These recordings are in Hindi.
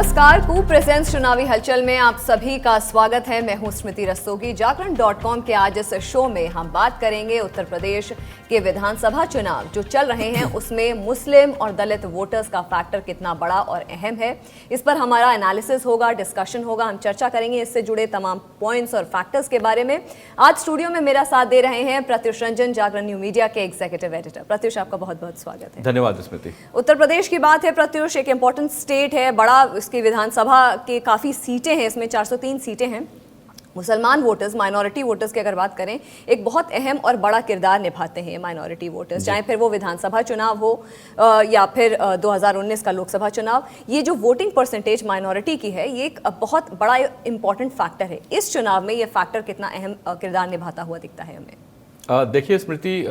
नमस्कार, कूप प्रेजेंट्स चुनावी हलचल में आप सभी का स्वागत है। मैं हूं स्मृति रस्तोगी। जागरण.com के आज इस शो में हम बात करेंगे उत्तर प्रदेश के विधानसभा चुनाव जो चल रहे हैं उसमें मुस्लिम और दलित वोटर्स का फैक्टर कितना बड़ा और अहम है। इस पर हमारा एनालिसिस होगा, डिस्कशन होगा, हम चर्चा करेंगे इससे जुड़े तमाम पॉइंट्स और फैक्टर्स के बारे में। आज स्टूडियो में मेरा साथ दे रहे हैं प्रत्युष रंजन, जागरण न्यू मीडिया के एग्जीक्यूटिव एडिटर। प्रत्युष, आपका बहुत बहुत स्वागत है। धन्यवाद स्मृति। उत्तर प्रदेश की बात है प्रत्युष, एक इंपॉर्टेंट स्टेट है, बड़ा इसकी विधानसभा के काफ़ी सीटें हैं, इसमें 403 सीटें हैं। मुसलमान वोटर्स, माइनॉरिटी वोटर्स की अगर बात करें, एक बहुत अहम और बड़ा किरदार निभाते हैं माइनॉरिटी वोटर्स, चाहे फिर वो विधानसभा चुनाव हो या फिर 2019 का लोकसभा चुनाव। ये जो वोटिंग परसेंटेज माइनॉरिटी की है, ये एक बहुत बड़ा इंपॉर्टेंट फैक्टर है। इस चुनाव में ये फैक्टर कितना अहम किरदार निभाता हुआ दिखता है हमें? देखिए स्मृति,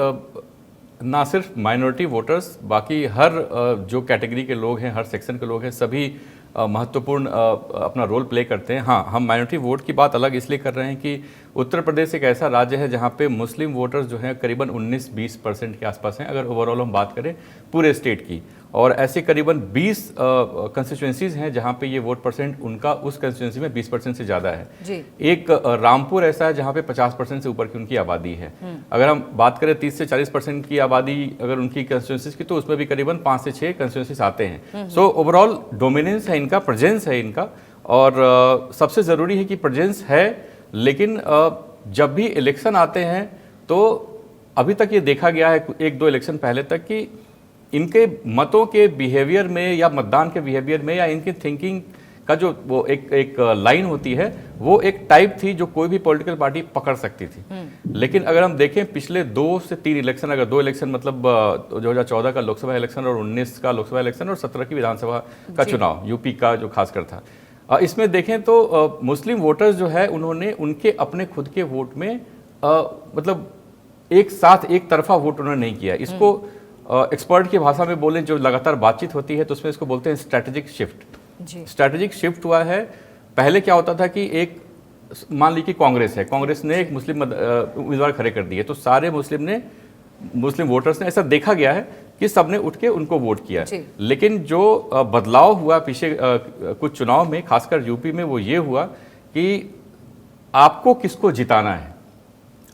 ना सिर्फ माइनॉरिटी वोटर्स, बाकी हर जो कैटेगरी के लोग हैं, हर सेक्शन के लोग हैं, सभी महत्वपूर्ण अपना रोल प्ले करते हैं। हाँ, हम माइनॉरिटी वोट की बात अलग इसलिए कर रहे हैं कि उत्तर प्रदेश एक ऐसा राज्य है जहाँ पे मुस्लिम वोटर्स जो हैं करीबन 19-20% के आसपास हैं, अगर ओवरऑल हम बात करें पूरे स्टेट की। और ऐसे करीबन 20 कंस्टिट्यूंसीज हैं जहाँ पे ये वोट परसेंट उनका उस कंस्टिट्यूंसी में 20% से ज़्यादा है जी। एक रामपुर ऐसा है जहाँ पे 50% से ऊपर की उनकी आबादी है। अगर हम बात करें 30 से 40% की आबादी अगर उनकी कंस्टिट्यूंसीज की, तो उसमें भी करीबन 5 से 6 कंस्टिट्यूंसीज आते हैं। सो ओवरऑल डोमिनेंस है इनका, प्रेजेंस है इनका। और सबसे ज़रूरी है कि प्रेजेंस है, लेकिन जब भी इलेक्शन आते हैं तो अभी तक ये देखा गया है 1-2 इलेक्शन पहले तक कि इनके मतों के बिहेवियर में या मतदान के बिहेवियर में या इनकी थिंकिंग का जो वो एक लाइन होती है, वो एक टाइप थी जो कोई भी पॉलिटिकल पार्टी पकड़ सकती थी। लेकिन अगर हम देखें पिछले 2 से 3 इलेक्शन, अगर 2 इलेक्शन मतलब 2014 का लोकसभा इलेक्शन और 19 का लोकसभा इलेक्शन और 17 की विधानसभा का चुनाव, यूपी का जो खासकर था, इसमें देखें तो मुस्लिम वोटर्स जो है उन्होंने उनके अपने खुद के वोट में मतलब एक साथ एक तरफा वोट उन्होंने नहीं किया। इसको एक्सपर्ट की भाषा में बोलें, जो लगातार बातचीत होती है तो उसमें इसको बोलते हैं स्ट्रैटेजिक शिफ्ट। स्ट्रैटेजिक शिफ्ट हुआ है। पहले क्या होता था कि एक मान लीजिए कांग्रेस है, कांग्रेस ने एक मुस्लिम उम्मीदवार खड़े कर दिए, तो सारे मुस्लिम वोटर्स ने, ऐसा देखा गया है कि सबने उठ के उनको वोट किया। लेकिन जो बदलाव हुआ पीछे कुछ चुनाव में, खासकर यूपी में, वो ये हुआ कि आपको किसको जिताना है,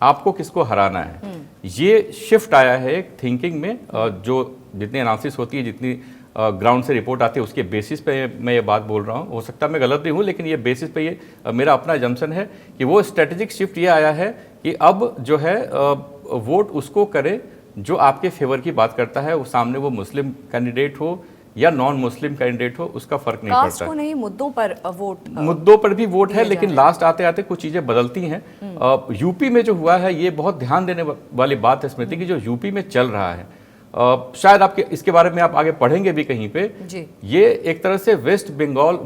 आपको किसको हराना है, ये शिफ्ट आया है एक थिंकिंग में। जो जितनी एनालिसिस होती है, जितनी ग्राउंड से रिपोर्ट आती है, उसके बेसिस पे मैं ये बात बोल रहा हूँ। हो सकता है मैं गलत भी हूँ, लेकिन ये बेसिस पे ये मेरा अपना एजम्पशन है कि वो स्ट्रेटेजिक शिफ्ट ये आया है कि अब जो है वोट उसको करे जो आपके फेवर की बात करता है। वो सामने वो मुस्लिम कैंडिडेट हो या नॉन मुस्लिम कैंडिडेट हो, उसका फर्क नहीं पड़ता। नहीं, मुद्दों पर वोट, मुद्दों पर भी वोट है, लेकिन लास्ट आते आते कुछ चीजें बदलती हैं। यूपी में जो हुआ है, ये बहुत ध्यान देने वाली बात है स्मृति की, जो यूपी में चल रहा है। शायद आपके इसके बारे में आप आगे पढ़ेंगे भी कहीं पे जी। ये एक तरह से वेस्ट बंगाल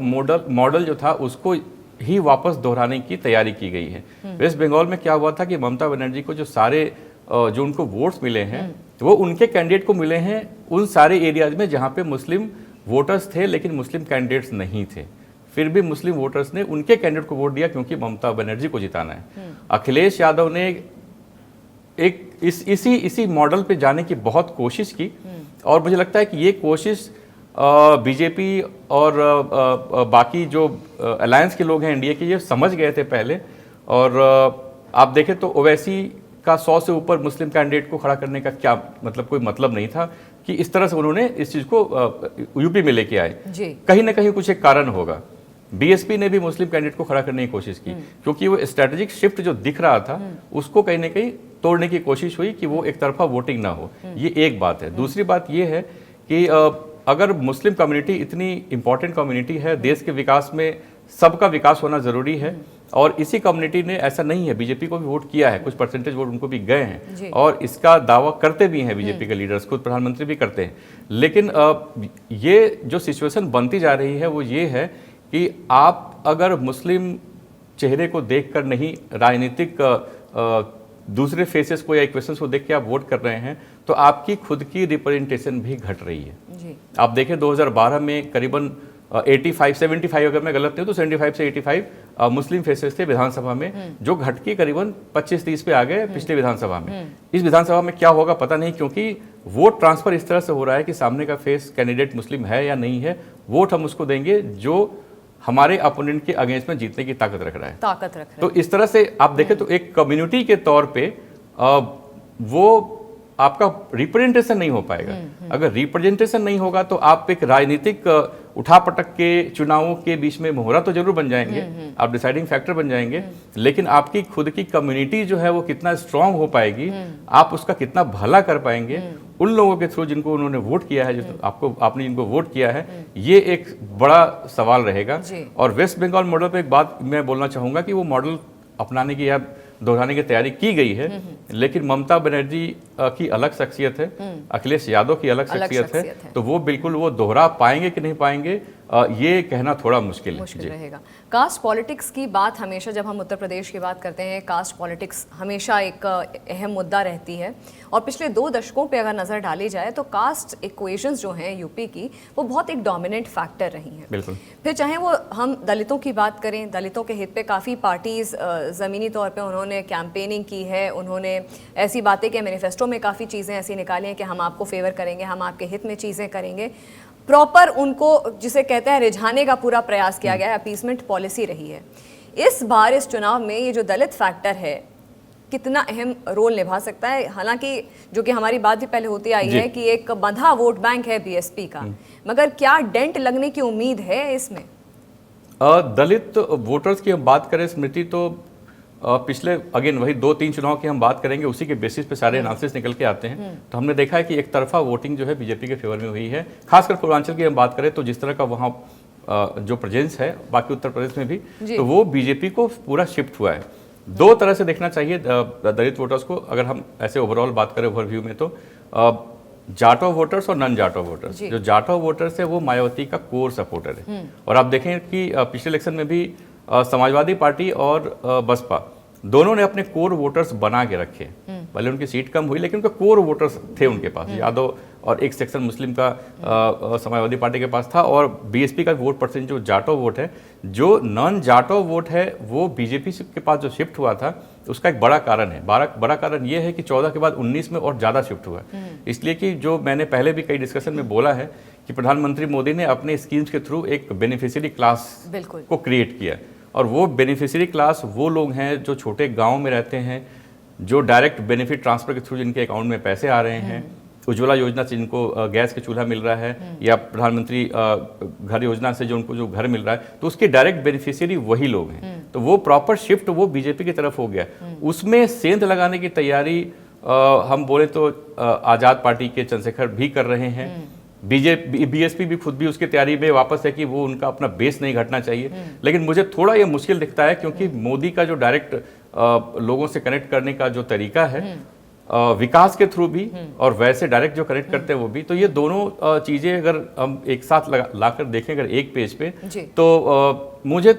मॉडल जो था उसको ही वापस दोहराने की तैयारी की गई है। वेस्ट बंगाल में क्या हुआ था कि ममता बनर्जी को जो सारे जो उनको वोट्स मिले हैं, वो उनके कैंडिडेट को मिले हैं उन सारे एरियाज में जहाँ पे मुस्लिम वोटर्स थे लेकिन मुस्लिम कैंडिडेट्स नहीं थे। फिर भी मुस्लिम वोटर्स ने उनके कैंडिडेट को वोट दिया क्योंकि ममता बनर्जी को जिताना है। अखिलेश यादव ने एक इसी मॉडल पे जाने की बहुत कोशिश की, और मुझे लगता है कि ये कोशिश बीजेपी और बाकी जो अलायंस के लोग हैं इंडिया के, ये समझ गए थे पहले। और आप देखें तो ओवैसी का 100 से ऊपर मुस्लिम कैंडिडेट को खड़ा करने का क्या मतलब, कोई मतलब नहीं था कि इस तरह से उन्होंने इस चीज़ को यूपी में लेके आए। कहीं ना कहीं कुछ एक कारण होगा। बीएसपी ने भी मुस्लिम कैंडिडेट को खड़ा करने की कोशिश की, क्योंकि वो स्ट्रैटेजिक शिफ्ट जो दिख रहा था उसको कहीं ना कहीं तोड़ने की कोशिश हुई कि वो एक तरफा वोटिंग ना हो। ये एक बात है। दूसरी बात ये है कि अगर मुस्लिम कम्युनिटी इतनी इंपॉर्टेंट कम्युनिटी है, देश के विकास में सबका विकास होना जरूरी है, और इसी कम्युनिटी ने, ऐसा नहीं है, बीजेपी को भी वोट किया है, कुछ परसेंटेज वोट उनको भी गए हैं, और इसका दावा करते भी हैं बीजेपी के लीडर्स, खुद प्रधानमंत्री भी करते हैं। लेकिन ये जो सिचुएशन बनती जा रही है वो ये है कि आप अगर मुस्लिम चेहरे को देखकर नहीं, राजनीतिक दूसरे फेसेस को या इक्वेशंस को देख के आप वोट कर रहे हैं, तो आपकी खुद की रिप्रेजेंटेशन भी घट रही है जी। आप देखें 2012 में करीबन 75 अगर मैं गलत नहीं हूँ तो 75 से 85 मुस्लिम फेसेस थे विधानसभा में, जो घट के करीबन 25-30 पे आ गए पिछले विधानसभा में। इस विधानसभा में क्या होगा पता नहीं, क्योंकि वोट ट्रांसफर इस तरह से हो रहा है कि सामने का फेस कैंडिडेट मुस्लिम है या नहीं है वोट हम उसको देंगे जो हमारे अपोनेंट के अगेंस्ट में जीतने की ताकत रख रहा है। तो इस तरह से आप देखें तो एक कम्युनिटी के तौर पे वो आपका रिप्रेजेंटेशन नहीं हो पाएगा। अगर रिप्रेजेंटेशन नहीं होगा तो आप एक राजनीतिक उठापटक के चुनावों के बीच में मोहरा तो जरूर बन जाएंगे, आप डिसाइडिंग फैक्टर बन जाएंगे, लेकिन आपकी खुद की कम्युनिटी जो है वो कितना स्ट्रांग हो पाएगी, आप उसका कितना भला कर पाएंगे उन लोगों के थ्रू जिनको उन्होंने वोट किया है, आपने जिनको वोट किया है, ये एक बड़ा सवाल रहेगा। और वेस्ट बंगाल मॉडल पे एक बात मैं बोलना चाहूंगा कि वो मॉडल अपनाने की या दोहराने की तैयारी की गई है, लेकिन ममता बनर्जी की अलग शख्सियत है, अखिलेश यादव की अलग शख्सियत है, तो वो बिल्कुल वो दोहरा पाएंगे कि नहीं पाएंगे ये कहना थोड़ा मुश्किल रहेगा। कास्ट पॉलिटिक्स की बात हमेशा, जब हम उत्तर प्रदेश की बात करते हैं, कास्ट पॉलिटिक्स हमेशा एक अहम मुद्दा रहती है। और पिछले 2 दशकों पे अगर नज़र डाली जाए तो कास्ट इक्वेशंस जो हैं यूपी की, वो बहुत एक डोमिनेंट फैक्टर रही हैं। बिल्कुल। फिर चाहे वो हम दलितों की बात करें, दलितों के हित पे काफ़ी पार्टीज़ ज़मीनी तौर पे उन्होंने कैंपेनिंग की है, उन्होंने ऐसी बातें कि मैनिफेस्टो में काफ़ी चीज़ें ऐसी निकाली हैं कि हम आपको फेवर करेंगे, हम आपके हित में चीज़ें करेंगे। प्रॉपर उनको जिसे कहते हैं रिझाने का पूरा प्रयास किया गया है, अपीसमेंट पॉलिसी रही है। इस बार इस चुनाव में ये जो दलित फैक्टर है कितना अहम रोल निभा सकता है? हालांकि जो कि हमारी बात भी पहले होती आई है कि एक बंधा वोट बैंक है बीएसपी का, मगर क्या डेंट लगने की उम्मीद है इसमें? दलित वोटर्स की हम बात करें स्मृति, तो पिछले अगेन वही 2-3 चुनाव की हम बात करेंगे, उसी के बेसिस पे सारे एनालिसिस निकल के आते हैं। तो हमने देखा है कि एक तरफा वोटिंग जो है बीजेपी के फेवर में हुई है। खासकर पूर्वांचल की हम बात करें तो जिस तरह का वहाँ जो प्रेजेंस है, बाकी उत्तर प्रदेश में भी, तो वो बीजेपी को पूरा शिफ्ट हुआ है। 2 तरह से देखना चाहिए दलित वोटर्स को, अगर हम ऐसे ओवरऑल बात करें ओवरव्यू में, तो जाटो वोटर्स और नॉन जाटो वोटर्स। जो जाटो वोटर्स है वो मायावती का कोर सपोर्टर है। और आप देखें कि पिछले इलेक्शन में भी समाजवादी पार्टी और बसपा दोनों ने अपने कोर वोटर्स बना के रखे। भले उनकी सीट कम हुई लेकिन उनके कोर वोटर्स थे उनके पास। यादव और एक सेक्शन मुस्लिम का समाजवादी पार्टी के पास था। और बीएसपी का वोट परसेंट जो जाटो वोट है, जो नॉन जाटो वोट है, वो बीजेपी के पास जो शिफ्ट हुआ था उसका एक बड़ा कारण है। बड़ा कारण ये है कि 14 के बाद 19 में और ज़्यादा शिफ्ट हुआ है। इसलिए कि जो मैंने पहले भी कई डिस्कशन में बोला है कि प्रधानमंत्री मोदी ने अपने स्कीम्स के थ्रू एक बेनिफिशियरी क्लास को क्रिएट किया। और वो बेनिफिशियरी क्लास वो लोग हैं जो छोटे गांव में रहते हैं, जो डायरेक्ट बेनिफिट ट्रांसफर के थ्रू जिनके अकाउंट में पैसे आ रहे हैं, उज्ज्वला योजना से जिनको गैस के चूल्हा मिल रहा है, या प्रधानमंत्री घर योजना से जो उनको जो घर मिल रहा है, तो उसके डायरेक्ट बेनिफिशियरी वही लोग हैं। तो वो प्रॉपर शिफ्ट वो बीजेपी की तरफ हो गया। उसमें सेंध लगाने की तैयारी हम बोले तो आज़ाद पार्टी के चंद्रशेखर भी कर रहे हैं। बीएसपी भी खुद भी उसकी तैयारी में वापस है कि वो उनका अपना बेस नहीं घटना चाहिए। लेकिन मुझे थोड़ा ये मुश्किल दिखता है क्योंकि मोदी का जो डायरेक्ट लोगों से कनेक्ट करने का जो तरीका है, विकास के थ्रू भी और वैसे डायरेक्ट जो कनेक्ट करते हैं वो भी, तो ये दोनों चीज़ें अगर हम एक साथ लाकर देखें अगर एक पेज पे, तो मुझे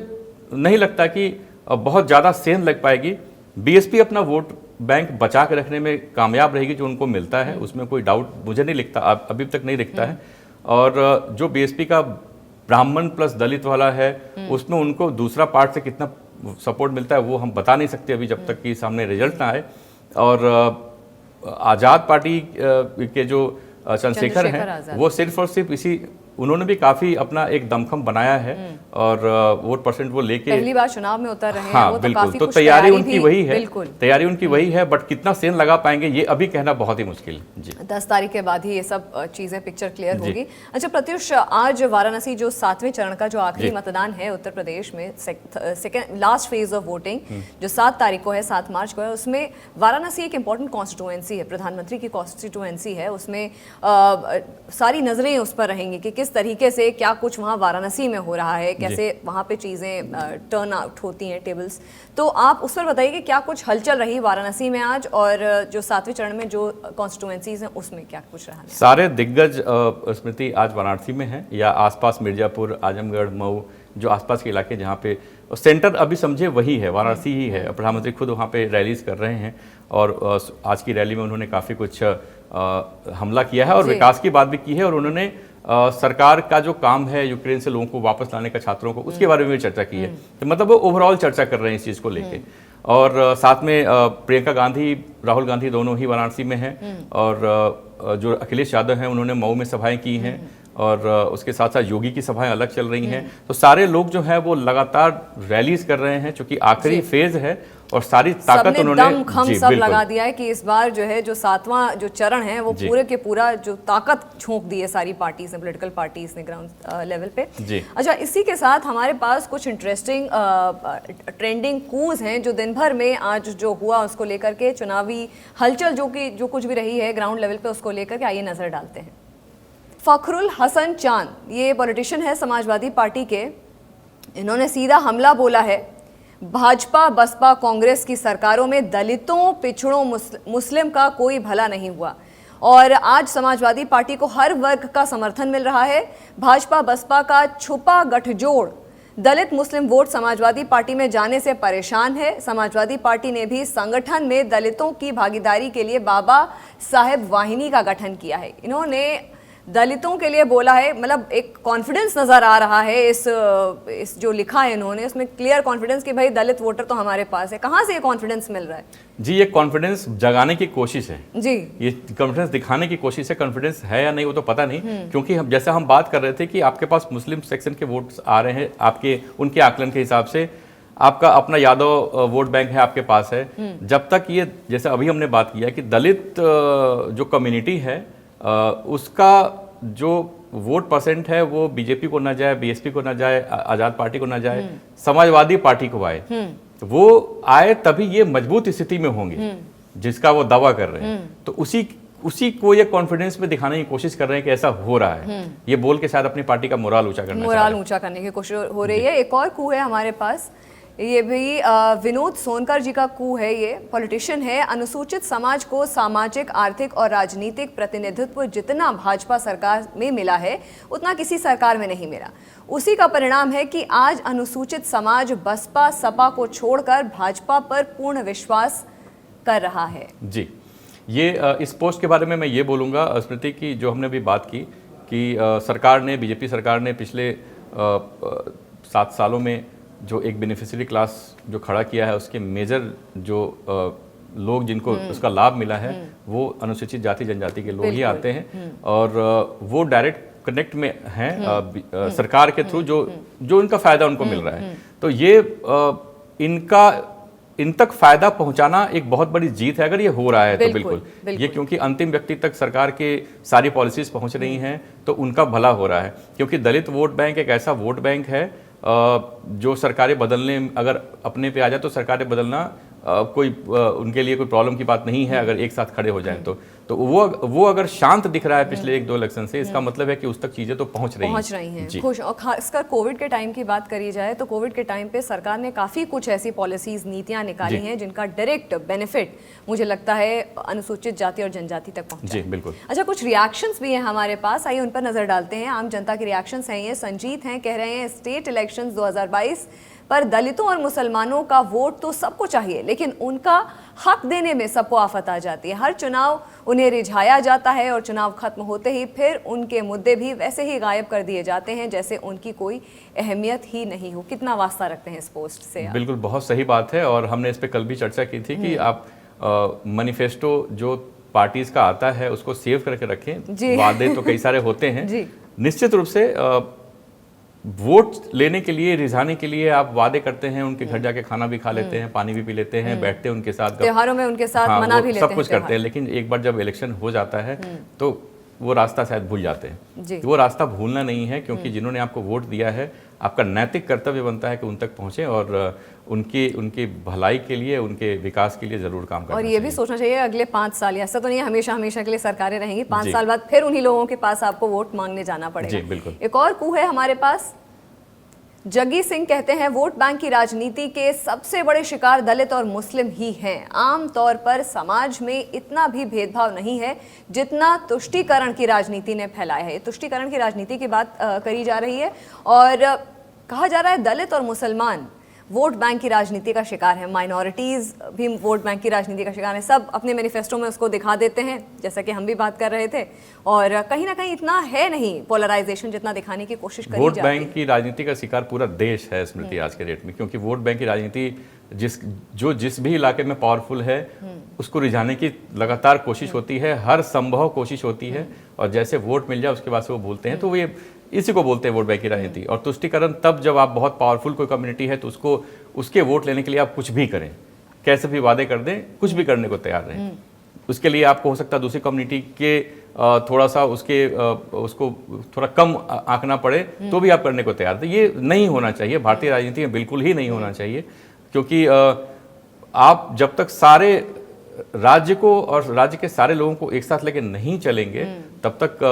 नहीं लगता कि बहुत ज़्यादा सेंध लग पाएगी। बीएसपी अपना वोट बैंक बचा के रखने में कामयाब रहेगी, जो उनको मिलता है उसमें कोई डाउट मुझे नहीं लिखता, अभी तक नहीं दिखता है। और जो बीएसपी का ब्राह्मण प्लस दलित वाला है, उसमें उनको दूसरा पार्ट से कितना सपोर्ट मिलता है वो हम बता नहीं सकते अभी, जब तक कि सामने रिजल्ट ना आए। और आज़ाद पार्टी के जो चंद्रशेखर हैं, वो सिर्फ और सिर्फ इसी, उन्होंने भी काफी अपना एक दमखम बनाया है और वोट परसेंट वो लेके पहली बार चुनाव में उतर रहे हैं। हाँ, वो बिल्कुल। तो तैयारी उनकी वही है, तैयारी उनकी वही है, बट कितना सेंध लगा पाएंगे ये अभी कहना बहुत ही मुश्किल है। जी, 10 तारीख के बाद ही ये सब चीजें पिक्चर क्लियर होगी। अच्छा प्रत्युष, आज वाराणसी जो 7वें चरण का जो आखिरी मतदान है उत्तर प्रदेश में, second last phase of voting जो 7 तारीख को है, 7 मार्च को है, उसमें वाराणसी एक इंपॉर्टेंट कॉन्स्टिट्यूएंसी है, प्रधानमंत्री की कॉन्स्टिट्यूएंसी है। उसमें सारी नजरें उस पर रहेंगी कि किस तरीके से क्या कुछ वहाँ वाराणसी में हो रहा है, कैसे वहाँ पे चीज़ें टर्न आउट होती हैं टेबल्स। तो आप उस पर बताइए कि क्या कुछ हलचल रही वाराणसी में आज, और जो 7वें चरण में जो कॉन्स्टिट्यूएंसीज हैं उसमें क्या कुछ रहा? सारे दिग्गज स्मृति आज वाराणसी में है, या आसपास मिर्जापुर, आजमगढ़, मऊ, जो आसपास के इलाके जहाँ पे सेंटर अभी समझे वही है, वाराणसी ही है। प्रधानमंत्री खुद वहाँ पे रैलीज कर रहे हैं और आज की रैली में उन्होंने काफ़ी कुछ हमला किया है और विकास की बात भी की है। और उन्होंने सरकार का जो काम है यूक्रेन से लोगों को वापस लाने का, छात्रों को, उसके बारे में भी चर्चा की है। तो मतलब वो ओवरऑल चर्चा कर रहे हैं इस चीज़ को लेके। और साथ में प्रियंका गांधी, राहुल गांधी दोनों ही वाराणसी में हैं। और जो अखिलेश यादव हैं उन्होंने मऊ में सभाएं की हैं। और उसके साथ साथ योगी की सभाएं अलग चल रही हैं। तो सारे लोग जो हैं वो लगातार रैलीज कर रहे हैं, चूंकि आखिरी फेज है और सारी ताकत उन्होंने दम खम सब लगा दिया है कि इस बार जो है जो 7वां जो चरण है वो पूरे के पूरा जो ताकत झोंक दी है सारी पार्टीज ने, पॉलिटिकल पार्टीज ने ग्राउंड लेवल पे। अच्छा, इसी के साथ हमारे पास कुछ इंटरेस्टिंग ट्रेंडिंग कूज हैं जो दिन भर में आज जो हुआ उसको लेकर के, चुनावी हलचल जो कुछ भी रही है ग्राउंड लेवल पे उसको लेकर के आइए नजर डालते हैं। फखरुल हसन चांद, ये पॉलिटिशियन है समाजवादी पार्टी के, इन्होंने सीधा हमला बोला है भाजपा बसपा कांग्रेस की सरकारों में दलितों पिछड़ों मुस्लिम का कोई भला नहीं हुआ और आज समाजवादी पार्टी को हर वर्ग का समर्थन मिल रहा है। भाजपा बसपा का छुपा गठजोड़ दलित मुस्लिम वोट समाजवादी पार्टी में जाने से परेशान है। समाजवादी पार्टी ने भी संगठन में दलितों की भागीदारी के लिए बाबा साहेब वाहिनी का गठन किया है। इन्होंने दलितों के लिए बोला है, मतलब एक कॉन्फिडेंस नजर आ रहा है इस जो लिखा है इन्होंने, उसमें क्लियर कॉन्फिडेंस कि भाई दलित वोटर तो हमारे पास है। कहाँ से ये कॉन्फिडेंस मिल रहा है? जी, ये कॉन्फिडेंस जगाने की कोशिश है जी, ये कॉन्फिडेंस दिखाने की कोशिश है। कॉन्फिडेंस है या नहीं वो तो पता नहीं, क्योंकि हम जैसा हम बात कर रहे थे कि आपके पास मुस्लिम सेक्शन के वोट्स आ रहे हैं, आपके उनके आकलन के हिसाब से आपका अपना यादव वोट बैंक है आपके पास है। जब तक ये, जैसे अभी हमने बात किया कि दलित जो कम्युनिटी है उसका जो वोट परसेंट है वो बीजेपी को ना जाए, बीएसपी को ना जाए, आजाद पार्टी को ना जाए, समाजवादी पार्टी को आए, तो वो आए तभी ये मजबूत स्थिति में होंगे जिसका वो दावा कर रहे हैं। तो उसी को ये कॉन्फिडेंस में दिखाने की कोशिश कर रहे हैं कि ऐसा हो रहा है, ये बोल के शायद अपनी पार्टी का मोराल ऊंचा करने की कोशिश हो रही है। एक और कू है हमारे पास, ये भी विनोद सोनकर जी का कू है। ये पॉलिटिशियन है, अनुसूचित समाज को सामाजिक आर्थिक और राजनीतिक प्रतिनिधित्व जितना भाजपा सरकार में मिला है उतना किसी सरकार में नहीं मिला। उसी का परिणाम है कि आज अनुसूचित समाज बसपा सपा को छोड़कर भाजपा पर पूर्ण विश्वास कर रहा है। जी, ये इस पोस्ट के बारे में मैं ये बोलूँगा स्मृति की, जो हमने अभी बात की कि सरकार ने, बीजेपी सरकार ने पिछले 7 सालों में जो एक बेनिफिशियरी क्लास जो खड़ा किया है, उसके मेजर जो लोग जिनको उसका लाभ मिला है वो अनुसूचित जाति जनजाति के लोग ही आते हैं और वो डायरेक्ट कनेक्ट में हैं सरकार के थ्रू, जो इनका फायदा उनको मिल रहा है। तो ये इन तक फायदा पहुंचाना एक बहुत बड़ी जीत है अगर ये हो रहा है तो बिल्कुल ये, क्योंकि अंतिम व्यक्ति तक सरकार के सारी पॉलिसीज पहुंच रही हैं तो उनका भला हो रहा है। क्योंकि दलित वोट बैंक एक ऐसा वोट बैंक है जो सरकारें बदलने, अगर अपने पे आ जाए तो सरकारें बदलना उनके लिए कोई प्रॉब्लम की बात नहीं है अगर एक साथ खड़े हो जाएं तो वो अगर शांत दिख रहा है पिछले 1-2 इलेक्शन से, इसका मतलब है कि उस तक चीजें तो पहुंच रही हैं। खुश, और खासकर कोविड के टाइम की बात करी जाए तो कोविड के टाइम पे सरकार ने काफी कुछ ऐसी पॉलिसीज, नीतियां निकाली हैं जिनका डायरेक्ट बेनिफिट मुझे लगता है अनुसूचित जाति और जनजाति तक पहुंचा। जी बिल्कुल। अच्छा, कुछ रिएक्शंस भी हैं हमारे पास, आइए उन पर नजर डालते हैं। आम जनता के रिएक्शंस हैं ये। संजीत हैं, कह रहे हैं स्टेट इलेक्शंस 2022 पर दलितों और मुसलमानों का वोट तो सबको चाहिए, लेकिन उनका हक देने में सबको आफत आ जाती है। हर चुनाव उन्हें रिझाया जाता है और चुनाव खत्म होते ही फिर उनके मुद्दे भी वैसे ही गायब कर दिए जाते हैं जैसे उनकी कोई अहमियत ही नहीं हो। कितना वास्ता रखते हैं इस पोस्ट से? बिल्कुल, बहुत सही बात है और हमने इस पे कल भी चर्चा की थी कि आप मैनिफेस्टो जो पार्टीज का आता है उसको सेव करके रखें। वादे तो कई सारे होते हैं, निश्चित रूप से वोट लेने के लिए, रिझाने के लिए आप वादे करते हैं, उनके घर जाके खाना भी खा लेते हैं, पानी भी पी लेते हैं, बैठते हैं उनके साथ, त्योहारों में उनके साथ मना भी लेते हैं, सब कुछ करते हैं। लेकिन एक बार जब इलेक्शन हो जाता है तो वो रास्ता शायद भूल जाते हैं। वो रास्ता भूलना नहीं है, क्योंकि जिन्होंने आपको वोट दिया है आपका नैतिक कर्तव्य बनता है कि उन तक पहुंचे और उनकी भलाई के लिए, उनके विकास के लिए जरूर काम करना। और ये भी सोचना चाहिए अगले 5 साल, ऐसा तो नहीं है हमेशा के लिए सरकारें रहेंगी, 5 साल बाद फिर उन्हीं लोगों के पास आपको वोट मांगने जाना पड़ेगा। जी बिल्कुल। एक और कू है हमारे पास, जग्गी सिंह कहते हैं वोट बैंक की राजनीति के सबसे बड़े शिकार दलित और मुस्लिम ही हैं। आम तौर पर समाज में इतना भी भेदभाव नहीं है जितना तुष्टीकरण की राजनीति ने फैलाया है। तुष्टीकरण की राजनीति की बात करी जा रही है और कहा जा रहा है दलित और मुसलमान वोट बैंक की राजनीति का शिकार है, माइनॉरिटीज भी वोट बैंक की राजनीति का शिकार है। सब अपने मैनिफेस्टो में उसको दिखा देते हैं, जैसा कि हम भी बात कर रहे थे, और कहीं ना कहीं इतना है नहीं पोलराइजेशन जितना दिखाने की कोशिश करी जाती है। वोट बैंक की राजनीति का शिकार पूरा देश है स्मृति आज के डेट में, क्योंकि वोट बैंक की राजनीति जिस भी इलाके में पावरफुल है उसको रिझाने की लगातार कोशिश होती है, हर संभव कोशिश होती है, और जैसे वोट मिल जाए उसके बाद से वो बोलते हैं, तो वो ये इसी को बोलते हैं वोट बैंक की राजनीति। और तुष्टीकरण तब जब आप बहुत पावरफुल कोई कम्युनिटी है तो उसके वोट लेने के लिए आप कुछ भी करें, कैसे भी वादे कर दें, कुछ भी करने को तैयार रहें। उसके लिए आपको हो सकता है दूसरी कम्युनिटी के थोड़ा सा उसको थोड़ा कम आंकना पड़े तो भी आप करने को तैयार थे। ये नहीं होना चाहिए, भारतीय राजनीति में बिल्कुल ही नहीं होना चाहिए, क्योंकि आप जब तक सारे राज्य को और राज्य के सारे लोगों को एक साथ लेके नहीं चलेंगे तब तक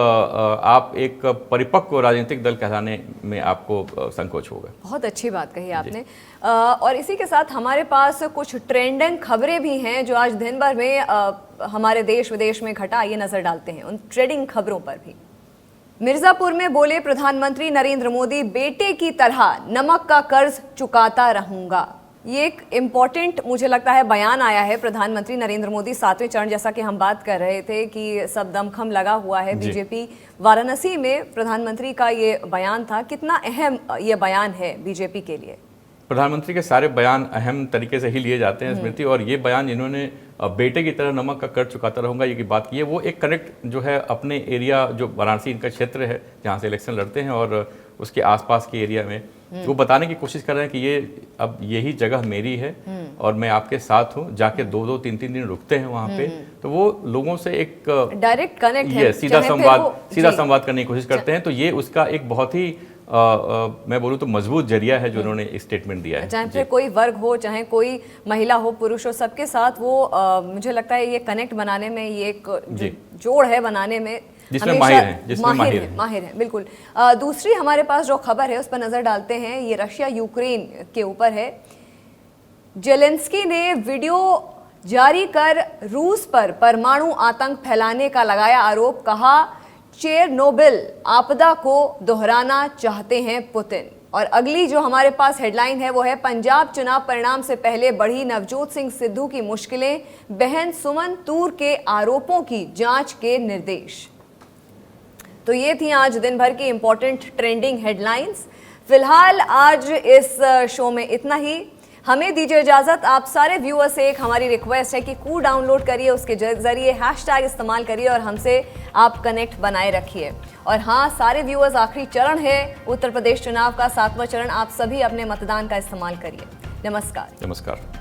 आप एक परिपक्व राजनीतिक दल कहलाने में आपको संकोच होगा। बहुत अच्छी बात कही आपने। और इसी के साथ हमारे पास कुछ ट्रेंडिंग खबरें भी हैं जो आज दिन भर में हमारे देश विदेश में घटा, ये नजर डालते हैं उन ट्रेंडिंग खबरों पर भी। मिर्जापुर में बोले प्रधानमंत्री नरेंद्र मोदी, बेटे की तरह नमक का कर्ज चुकाता रहूंगा। ये एक इम्पॉर्टेंट मुझे लगता है बयान आया है प्रधानमंत्री नरेंद्र मोदी 7वें चरण, जैसा कि हम बात कर रहे थे कि सब दमखम लगा हुआ है बीजेपी। वाराणसी में प्रधानमंत्री का ये बयान था, कितना अहम ये बयान है बीजेपी के लिए? प्रधानमंत्री के सारे बयान अहम तरीके से ही लिए जाते हैं स्मृति, और ये बयान इन्होंने बेटे की तरह नमक का कर्ज चुकाता रहूंगा ये की बात की है, वो एक कनेक्ट जो है अपने एरिया, जो वाराणसी इनका क्षेत्र है जहाँ से इलेक्शन लड़ते हैं और उसके आसपास के एरिया में वो बताने की कोशिश कर रहे हैं कि ये अब यही जगह मेरी है और मैं आपके साथ हूँ। जाके 2-2, 3-3 दिन रुकते हैं वहाँ पे, तो वो लोगों से एक डायरेक्ट कनेक्ट है, सीधा संवाद करने की कोशिश करते हैं। तो ये उसका एक बहुत ही मैं बोलूँ तो मजबूत जरिया है जो उन्होंने स्टेटमेंट दिया है। चाहे फिर कोई वर्ग हो, चाहे कोई महिला हो, पुरुष हो, सबके साथ वो मुझे लगता है ये कनेक्ट बनाने में, ये एक जोड़ है बनाने में जिसमें माहिर है बिल्कुल। दूसरी हमारे पास जो खबर है उस पर नजर डालते हैं, ये रशिया यूक्रेन के ऊपर है। जेलेंस्की ने वीडियो जारी कर रूस पर परमाणु आतंक फैलाने का लगाया आरोप, कहा चेरनोबिल आपदा को दोहराना चाहते हैं पुतिन। और अगली जो हमारे पास हेडलाइन है वो है, पंजाब चुनाव परिणाम से पहले बढ़ी नवजोत सिंह सिद्धू की मुश्किलें, बहन सुमन तूर के आरोपों की जांच के निर्देश। तो ये थी आज दिन भर की इंपॉर्टेंट ट्रेंडिंग हेडलाइंस। फिलहाल आज इस शो में इतना ही। हमें दीजिए इजाजत। आप सारे व्यूअर्स से एक हमारी रिक्वेस्ट है कि कू डाउनलोड करिए, उसके जरिए हैशटैग इस्तेमाल करिए और हमसे आप कनेक्ट बनाए रखिए। और हाँ, सारे व्यूअर्स, आखिरी चरण है उत्तर प्रदेश चुनाव का 7वां चरण, आप सभी अपने मतदान का इस्तेमाल करिए। नमस्कार।